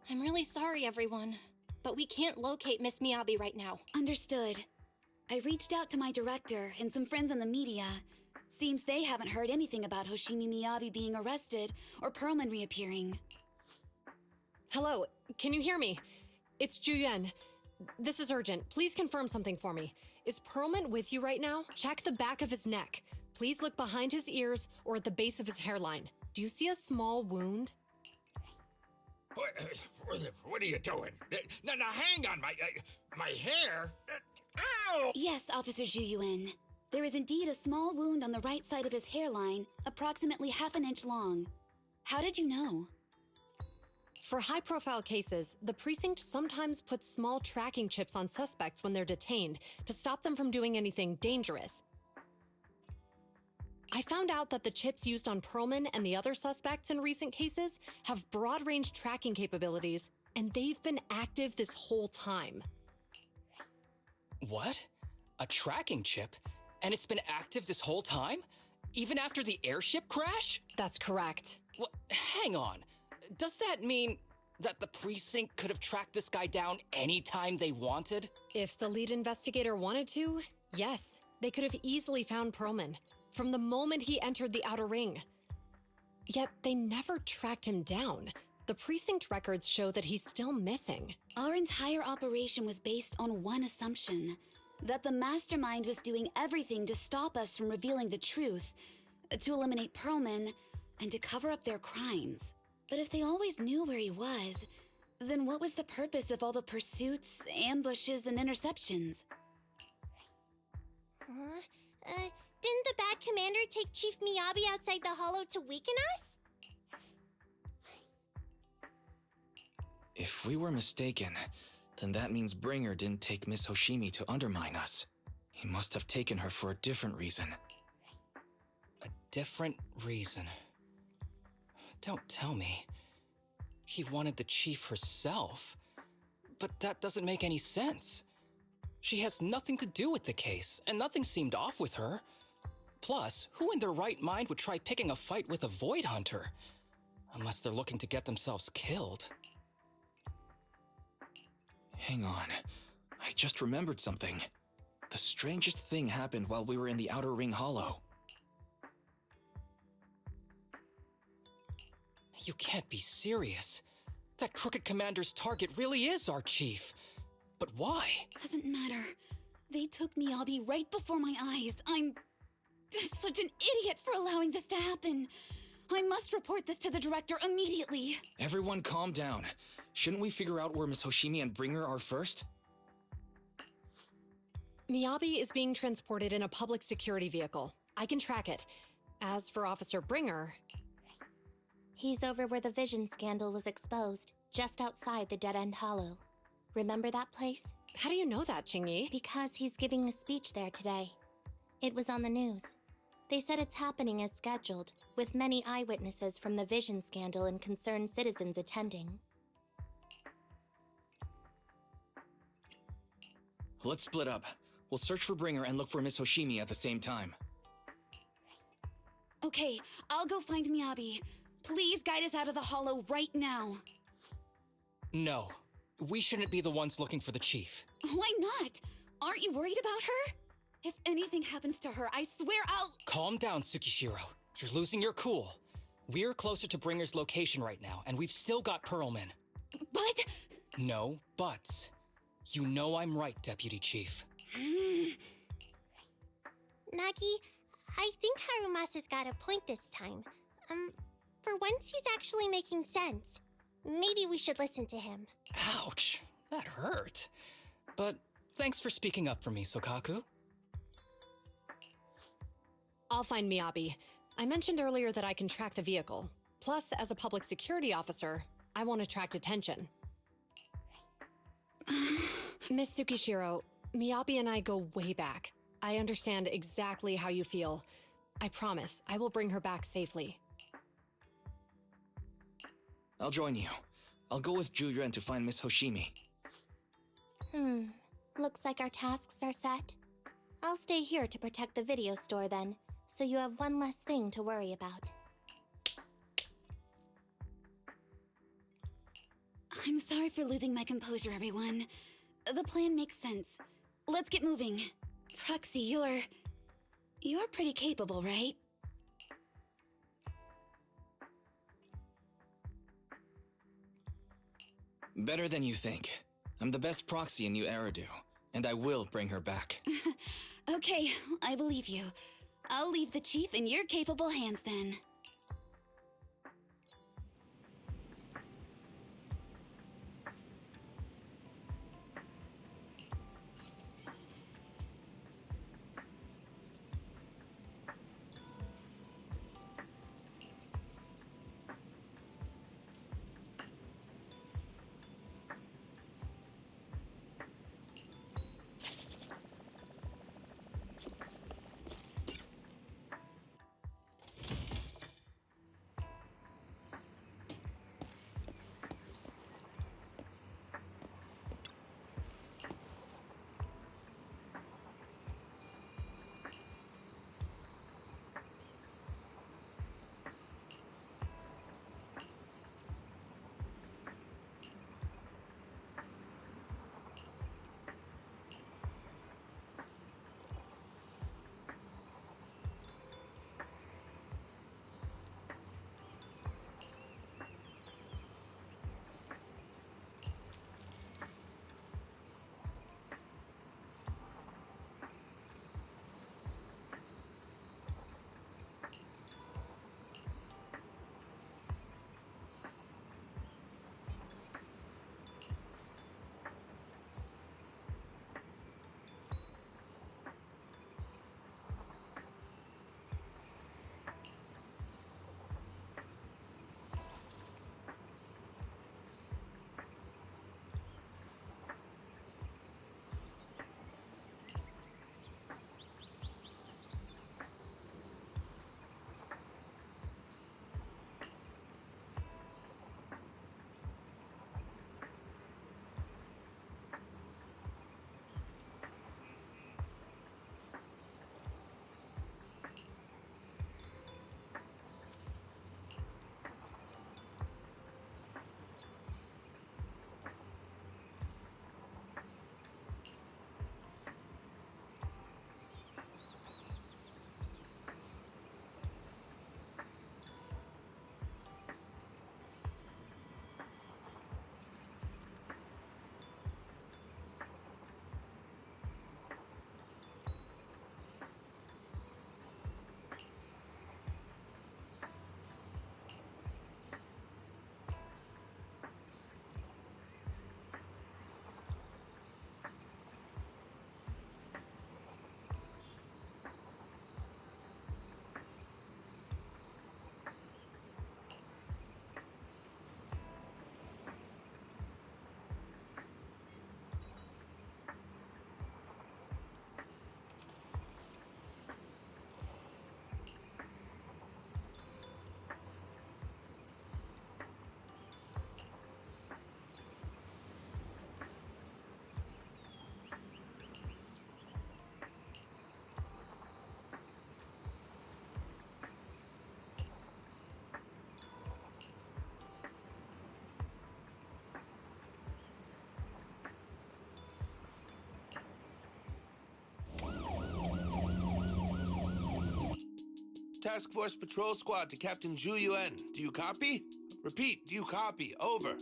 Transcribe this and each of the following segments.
I'm really sorry, everyone, but we can't locate Miss Miyabi right now. Understood. I reached out to my director and some friends in the media. Seems they haven't heard anything about Hoshimi Miyabi being arrested or Perlman reappearing. Hello, can you hear me? It's Juyuan. This is urgent. Please confirm something for me. Is Perlman with you right now? Check the back of his neck. Please look behind his ears or at the base of his hairline. Do you see a small wound? What are you doing? Now hang on, my hair? Ow! Yes, Officer Juyuan. There is indeed a small wound on the right side of his hairline, approximately half an inch long. How did you know? For high-profile cases, the precinct sometimes puts small tracking chips on suspects when they're detained to stop them from doing anything dangerous. I found out that the chips used on Perlman and the other suspects in recent cases have broad-range tracking capabilities, and they've been active this whole time. What? A tracking chip? And it's been active this whole time? Even after the airship crash? That's correct. What? Hang on. Does that mean that the precinct could have tracked this guy down anytime they wanted? If the lead investigator wanted to, yes, they could have easily found Perlman from the moment he entered the outer ring. Yet they never tracked him down. The precinct records show that he's still missing. Our entire operation was based on one assumption, that the mastermind was doing everything to stop us from revealing the truth, to eliminate Perlman, and to cover up their crimes. But if they always knew where he was, then what was the purpose of all the pursuits, ambushes, and interceptions? Didn't the bad commander take Chief Miyabi outside the hollow to weaken us? If we were mistaken, then that means Bringer didn't take Miss Hoshimi to undermine us. He must have taken her for a different reason. A different reason? Don't tell me. He wanted the chief herself. But that doesn't make any sense. She has nothing to do with the case, and nothing seemed off with her. Plus, who in their right mind would try picking a fight with a Void Hunter? Unless they're looking to get themselves killed. Hang on. I just remembered something. The strangest thing happened while we were in the Outer Ring Hollow. You can't be serious. That crooked commander's target really is our chief. But why? Doesn't matter. They took Miyabi right before my eyes. I'm such an idiot for allowing this to happen. I must report this to the director immediately. Everyone calm down. Shouldn't we figure out where Miss Hoshimi and Bringer are first? Miyabi is being transported in a public security vehicle. I can track it. As for Officer Bringer... He's over where the vision scandal was exposed, just outside the Dead End Hollow. Remember that place? How do you know that, Qingyi? Because he's giving a speech there today. It was on the news. They said it's happening as scheduled, with many eyewitnesses from the vision scandal and concerned citizens attending. Let's split up. We'll search for Bringer and look for Miss Hoshimi at the same time. Okay, I'll go find Miyabi. Please guide us out of the hollow right now. No. We shouldn't be the ones looking for the chief. Why not? Aren't you worried about her? If anything happens to her, I swear I'll... Calm down, Tsukishiro. You're losing your cool. We're closer to Bringer's location right now, and we've still got Perlman. But... No buts. You know I'm right, Deputy Chief. Nagi, I think Harumasa's got a point this time. For once he's actually making sense. Maybe we should listen to him. Ouch, that hurt. But thanks for speaking up for me, Sokaku. I'll find Miyabi. I mentioned earlier that I can track the vehicle. Plus, as a public security officer, I won't attract attention. Miss Tsukishiro, Miyabi and I go way back. I understand exactly how you feel. I promise I will bring her back safely. I'll join you. I'll go with Juyuan to find Miss Hoshimi. Looks like our tasks are set. I'll stay here to protect the video store then, so you have one less thing to worry about. I'm sorry for losing my composure, everyone. The plan makes sense. Let's get moving. Proxy, you're pretty capable, right? Better than you think. I'm the best proxy in New Eridu, and I will bring her back. Okay, I believe you. I'll leave the chief in your capable hands then. Task Force Patrol Squad to Captain Zhu Yuan. Do you copy? Repeat, do you copy? Over.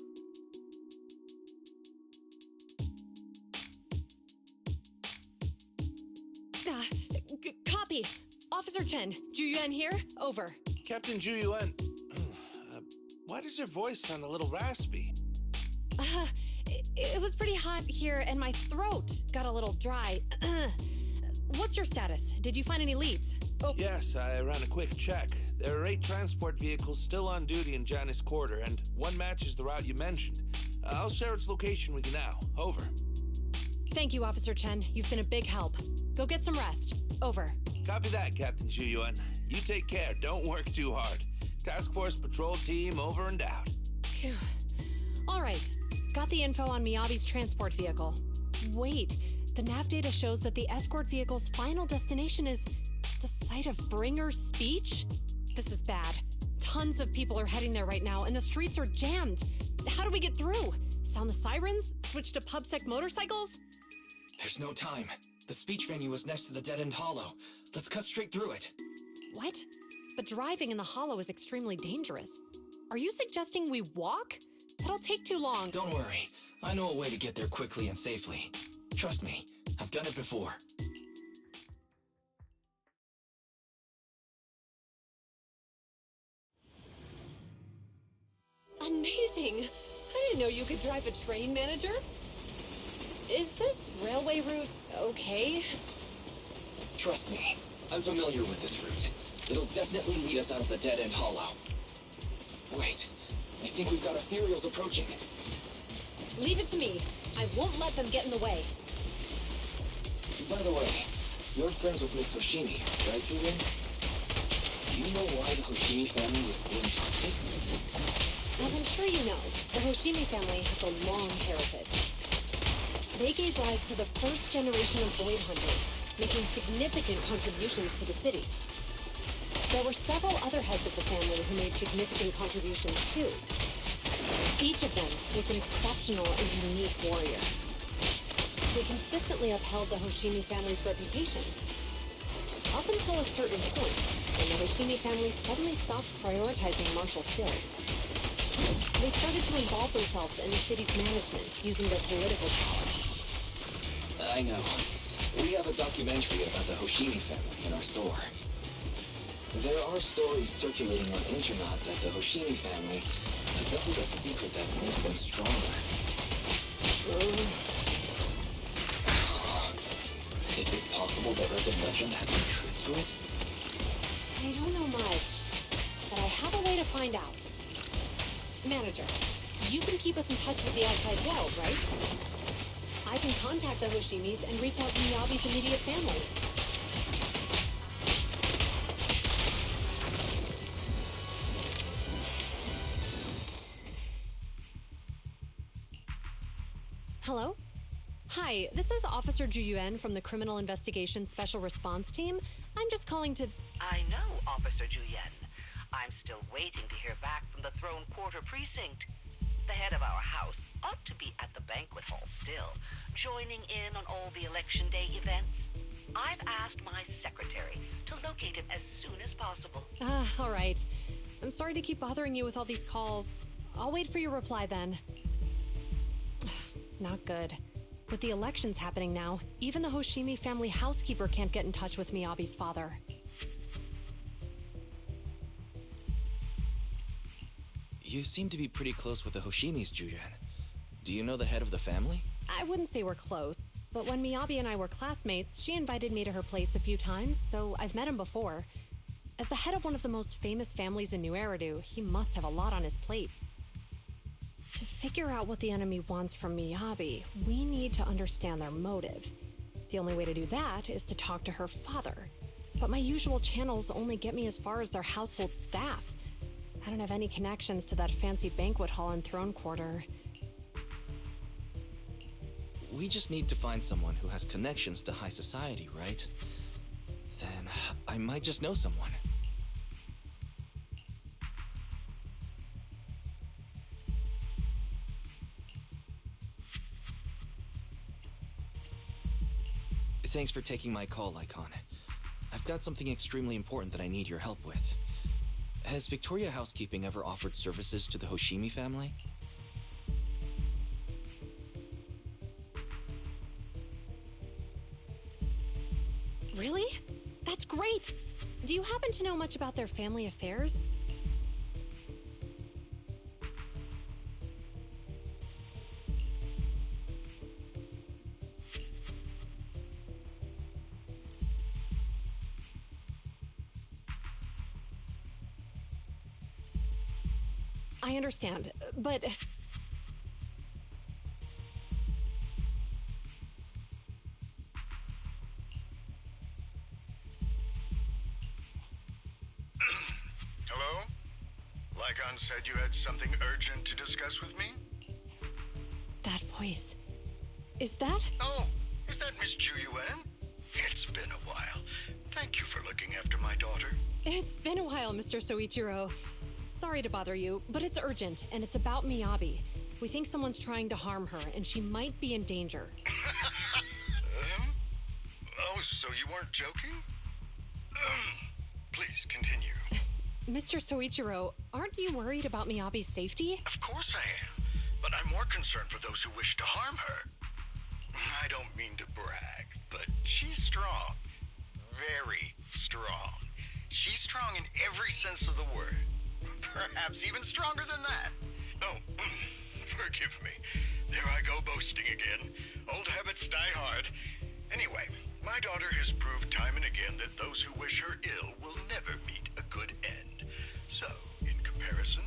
Copy. Officer Chen, Ju Yuan here. Over. Captain Zhu Yuan. Why does your voice sound a little raspy? It was pretty hot here, and my throat got a little dry. What's your status? Did you find any leads? Oh. Yes, I ran a quick check. There are 8 transport vehicles still on duty in Janus Quarter, and one matches the route you mentioned. I'll share its location with you now. Over. Thank you, Officer Chen. You've been a big help. Go get some rest. Over. Copy that, Captain Zhu Yuan. You take care. Don't work too hard. Task Force Patrol Team over and out. Phew. All right. Got the info on Miyabi's transport vehicle. Wait. The nav data shows that the escort vehicle's final destination is the site of Bringer's speech? This is bad. Tons of people are heading there right now, and the streets are jammed. How do we get through? Sound the sirens? Switch to pubsec motorcycles? There's no time. The speech venue was next to the dead-end hollow. Let's cut straight through it. What? But driving in the hollow is extremely dangerous. Are you suggesting we walk? That'll take too long. Don't worry. I know a way to get there quickly and safely. Trust me, I've done it before. Amazing! I didn't know you could drive a train, manager. Is this railway route okay? Trust me, I'm familiar with this route. It'll definitely lead us out of the dead-end hollow. Wait, I think we've got ethereals approaching. Leave it to me. I won't let them get in the way. By the way, you're friends with Miss Hoshimi, right, Julian? Do you know why the Hoshimi family is being targeted? As I'm sure you know, the Hoshimi family has a long heritage. They gave rise to the first generation of Void Hunters, making significant contributions to the city. There were several other heads of the family who made significant contributions too. Each of them was an exceptional and unique warrior. They consistently upheld the Hoshimi family's reputation. Up until a certain point, when the Hoshimi family suddenly stopped prioritizing martial skills. They started to involve themselves in the city's management using their political power. I know. We have a documentary about the Hoshimi family in our store. There are stories circulating on internet that the Hoshimi family possesses a secret that makes them stronger. Is it possible that urban legend has some truth to it? I don't know much, but I have a way to find out. Manager, you can keep us in touch with the outside world, right? I can contact the Hoshimis and reach out to Miyabi's immediate family. Hello? Hi, this is Officer Juyuan from the Criminal Investigation Special Response Team. I'm just calling to... I know, Officer Juyen. I'm still waiting to hear back from the Throne Quarter Precinct. The head of our house ought to be at the banquet hall still, joining in on all the Election Day events. I've asked my secretary to locate him as soon as possible. All right. I'm sorry to keep bothering you with all these calls. I'll wait for your reply then. Not good. With the elections happening now, even the Hoshimi family housekeeper can't get in touch with Miyabi's father. You seem to be pretty close with the Hoshimis, Julian. Do you know the head of the family? I wouldn't say we're close, but when Miyabi and I were classmates, she invited me to her place a few times, so I've met him before. As the head of one of the most famous families in New Eridu, he must have a lot on his plate. To figure out what the enemy wants from Miyabi, we need to understand their motive. The only way to do that is to talk to her father. But my usual channels only get me as far as their household staff. I don't have any connections to that fancy banquet hall and throne quarter. We just need to find someone who has connections to high society, right? Then I might just know someone. Thanks for taking my call, Icon. I've got something extremely important that I need your help with. Has Victoria Housekeeping ever offered services to the Hoshimi family? Really? That's great! Do you happen to know much about their family affairs? I understand, but... Hello? Lycon said you had something urgent to discuss with me? That voice... Is that... Oh, is that Miss Juyuan? It's been a while. Thank you for looking after my daughter. It's been a while, Mr. Soichiro. Sorry to bother you, but it's urgent, and it's about Miyabi. We think someone's trying to harm her, and she might be in danger. Oh, so you weren't joking? Please, continue. Mr. Soichiro, aren't you worried about Miyabi's safety? Of course I am, but I'm more concerned for those who wish to harm her. I don't mean to brag, but she's strong. Very strong. She's strong in every sense of the word. Perhaps even stronger than that. Oh, forgive me. There I go boasting again. Old habits die hard. Anyway, my daughter has proved time and again that those who wish her ill will never meet a good end. So, in comparison,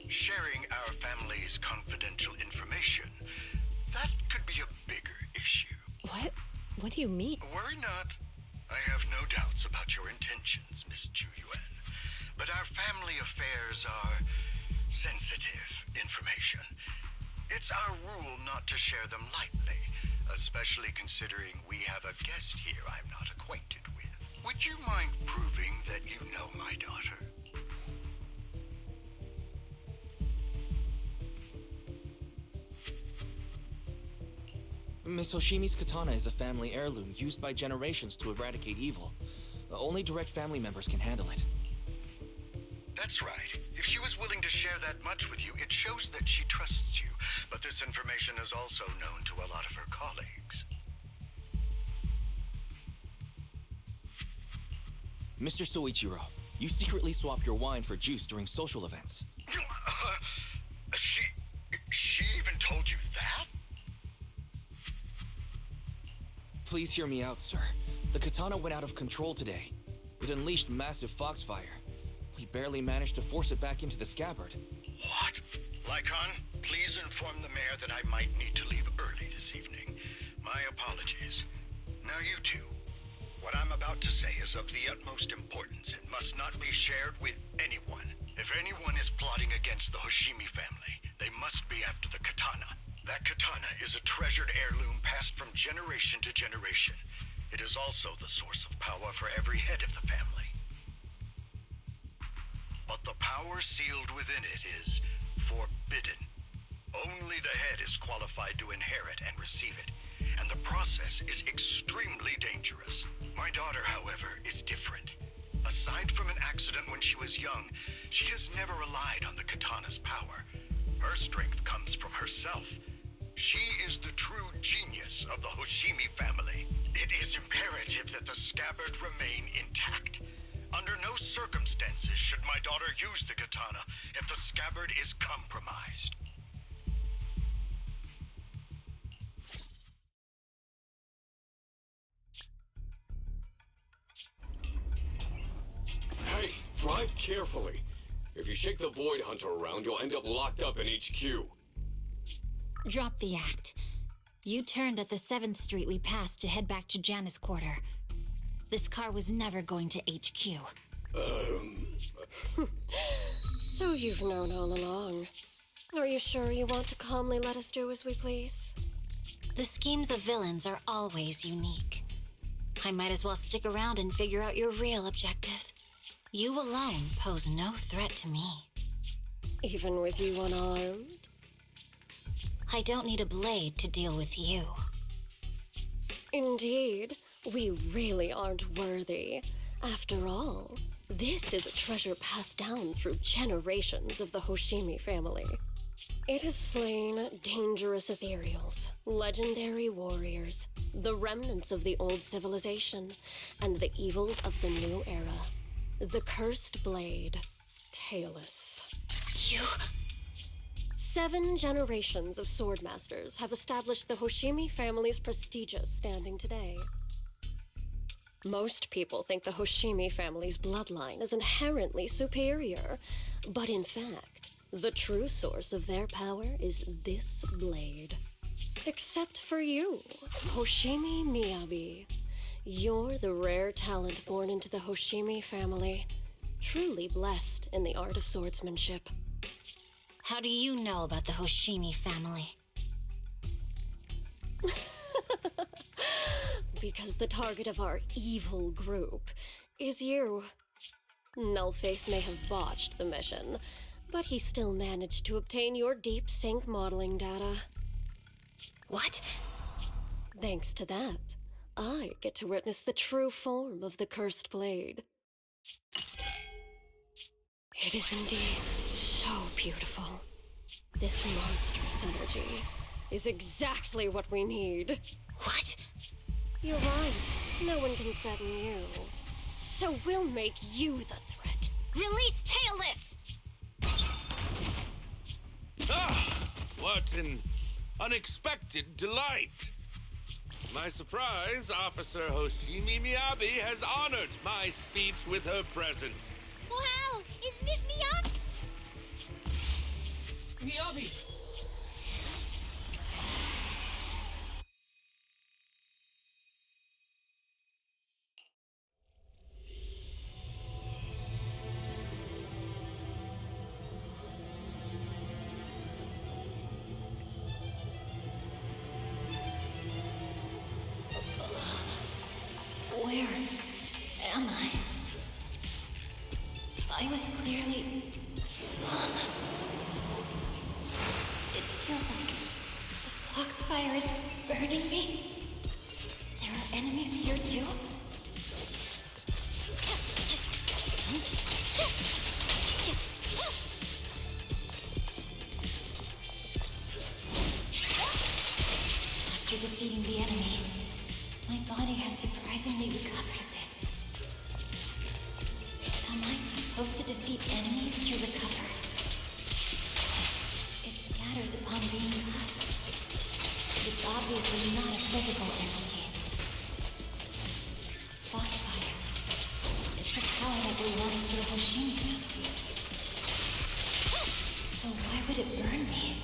sharing our family's confidential information, that could be a bigger issue. What? What do you mean? Worry not. I have no doubts about your intentions, Miss Juyuan. But our family affairs are sensitive information. It's our rule not to share them lightly, especially considering we have a guest here I'm not acquainted with. Would you mind proving that you know my daughter? Miss Hoshimi's katana is a family heirloom used by generations to eradicate evil. Only direct family members can handle it. That's right. If she was willing to share that much with you, it shows that she trusts you. But this information is also known to a lot of her colleagues. Mr. Soichiro, you secretly swap your wine for juice during social events. She even told you that? Please hear me out, sir. The katana went out of control today. It unleashed massive foxfire. We barely managed to force it back into the scabbard. What? Lycon, please inform the mayor that I might need to leave early this evening. My apologies. Now you two. What I'm about to say is of the utmost importance. It must not be shared with anyone. If anyone is plotting against the Hoshimi family, they must be after the katana. That katana is a treasured heirloom passed from generation to generation. It is also the source of power for every head of the family. But the power sealed within it is forbidden. Only the head is qualified to inherit and receive it, and the process is extremely dangerous. My daughter, however, is different. Aside from an accident when she was young, she has never relied on the katana's power. Her strength comes from herself. She is the true genius of the Hoshimi family. It is imperative that the scabbard remain intact. Under no circumstances should my daughter use the katana if the scabbard is compromised. Hey, drive carefully. If you shake the Void Hunter around, you'll end up locked up in HQ. Drop the act. You turned at the 7th Street we passed to head back to Janus Quarter. This car was never going to HQ. So you've known all along. Are you sure you want to calmly let us do as we please? The schemes of villains are always unique. I might as well stick around and figure out your real objective. You alone pose no threat to me. Even with you unarmed? I don't need a blade to deal with you. Indeed, we really aren't worthy. After all, this is a treasure passed down through generations of the Hoshimi family. It has slain dangerous ethereals, legendary warriors, the remnants of the old civilization, and the evils of the new era. The cursed blade, Talus. You... 7 generations of swordmasters have established the Hoshimi family's prestigious standing today. Most people think the Hoshimi family's bloodline is inherently superior, but in fact, the true source of their power is this blade. Except for you, Hoshimi Miyabi. You're the rare talent born into the Hoshimi family, truly blessed in the art of swordsmanship. How do you know about the Hoshimi family? Because the target of our evil group is you. Nullface may have botched the mission, But he still managed to obtain your deep sync modeling data. What? Thanks to that, I get to witness the true form of the cursed blade. It is indeed so beautiful. This monstrous energy is exactly what we need. What? You're right. No one can threaten you. So we'll make you the threat. Release Tailless! Ah! What an unexpected delight! My surprise, Officer Hoshimi Miyabi has honored my speech with her presence. Wow! Is Miss Miyabi? Miyabi! Where am I? I was clearly... It feels like the foxfire is burning me. There are enemies here too? After defeating the enemy, my body has surprisingly recovered a bit. Am I supposed to defeat enemies to recover? It scatters upon being cut. It's obviously not a physical entity. Foxfire. It's a power that belongs to the Hoshimi family. So why would it burn me?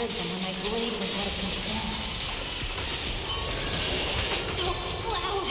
heard them when my blade was out of control. So loud!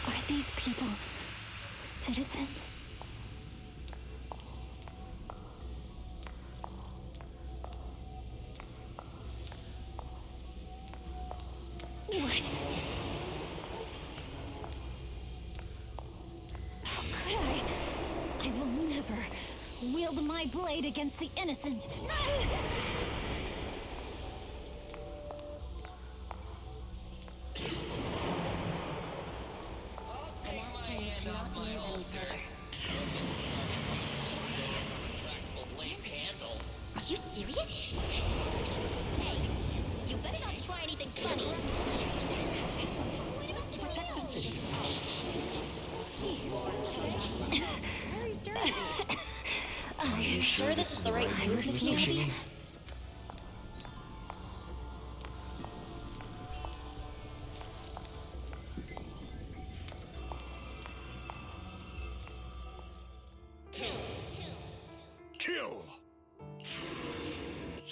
Are these people citizens? What? How could I? I will never wield my blade against the innocent. Are you serious? Hey, you better not try anything funny. What about the rules? Why are you staring at me? Are you sure this is the right move, Miss Yoshi? Kill!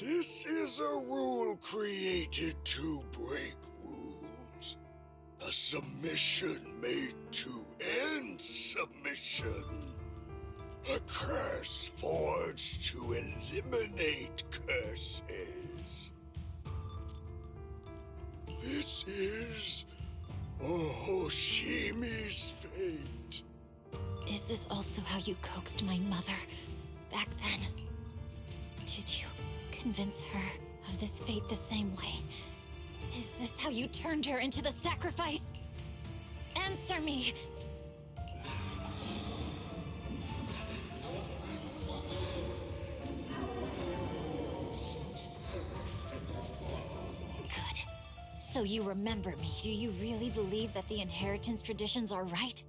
This is a rule created to break rules. A submission made to end submission. A curse forged to eliminate curses. This is Hoshimi's fate. Is this also how you coaxed my mother back then? Did you convince her of this fate the same way? Is this how you turned her into the sacrifice? Answer me! Good. So you remember me. Do you really believe that the inheritance traditions are right?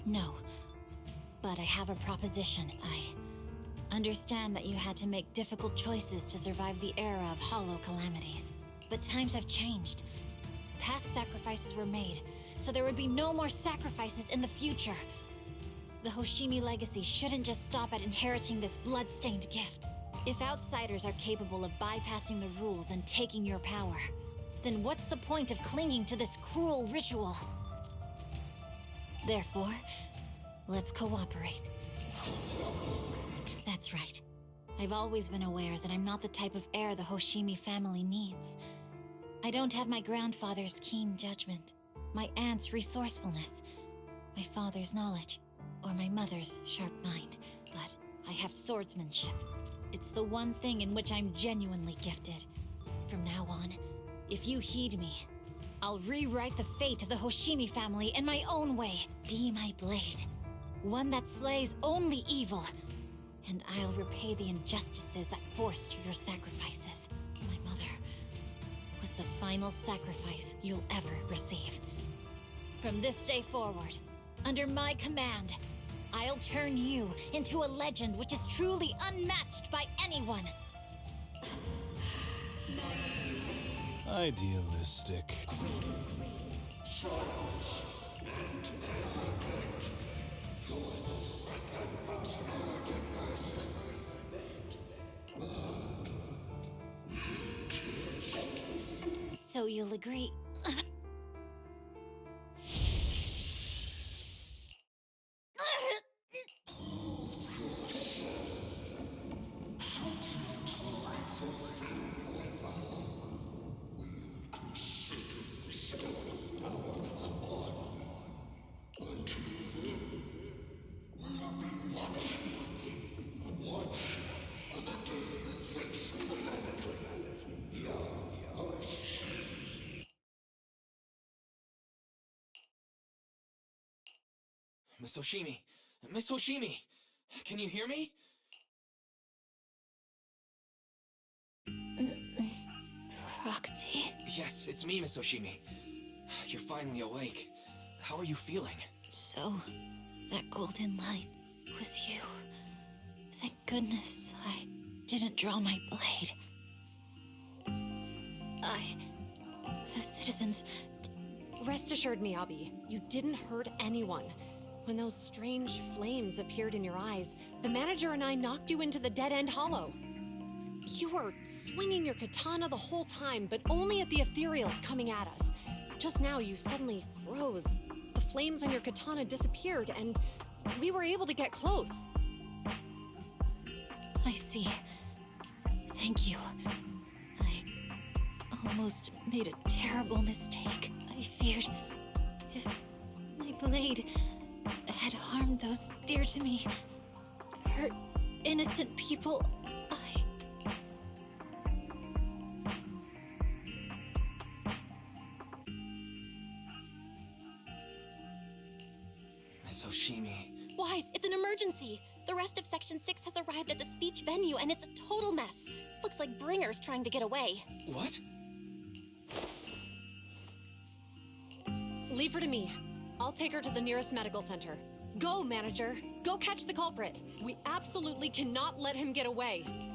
No, but I have a proposition. I understand that you had to make difficult choices to survive the era of hollow calamities. But times have changed. Past sacrifices were made, so there would be no more sacrifices in the future. The Hoshimi legacy shouldn't just stop at inheriting this blood-stained gift. If outsiders are capable of bypassing the rules and taking your power, then what's the point of clinging to this cruel ritual? Therefore, let's cooperate. That's right. I've always been aware that I'm not the type of heir the Hoshimi family needs. I don't have my grandfather's keen judgment, my aunt's resourcefulness, my father's knowledge, or my mother's sharp mind, but I have swordsmanship. It's the one thing in which I'm genuinely gifted. From now on, if you heed me, I'll rewrite the fate of the Hoshimi family in my own way. Be my blade. One that slays only evil. And I'll repay the injustices that forced your sacrifices. My mother was the final sacrifice you'll ever receive. From this day forward, under my command, I'll turn you into a legend which is truly unmatched by anyone. Idealistic. So you'll agree? Miss Hoshimi! Miss Hoshimi! Can you hear me? Roxy? Yes, it's me, Miss Hoshimi. You're finally awake. How are you feeling? So, that golden light was you. Thank goodness I didn't draw my blade. The citizens... Rest assured, Miyabi, you didn't hurt anyone. When those strange flames appeared in your eyes, the manager and I knocked you into the dead-end hollow. You were swinging your katana the whole time, but only at the ethereals coming at us. Just now, you suddenly froze. The flames on your katana disappeared, and we were able to get close. I see. Thank you. I almost made a terrible mistake. I feared if my blade had harmed those dear to me, hurt innocent people, Miss Hoshimi... Wise, it's an emergency! The rest of Section 6 has arrived at the speech venue, and it's a total mess. Looks like Bringer's trying to get away. What? Leave her to me. I'll take her to the nearest medical center. Go, manager! Go catch the culprit! We absolutely cannot let him get away!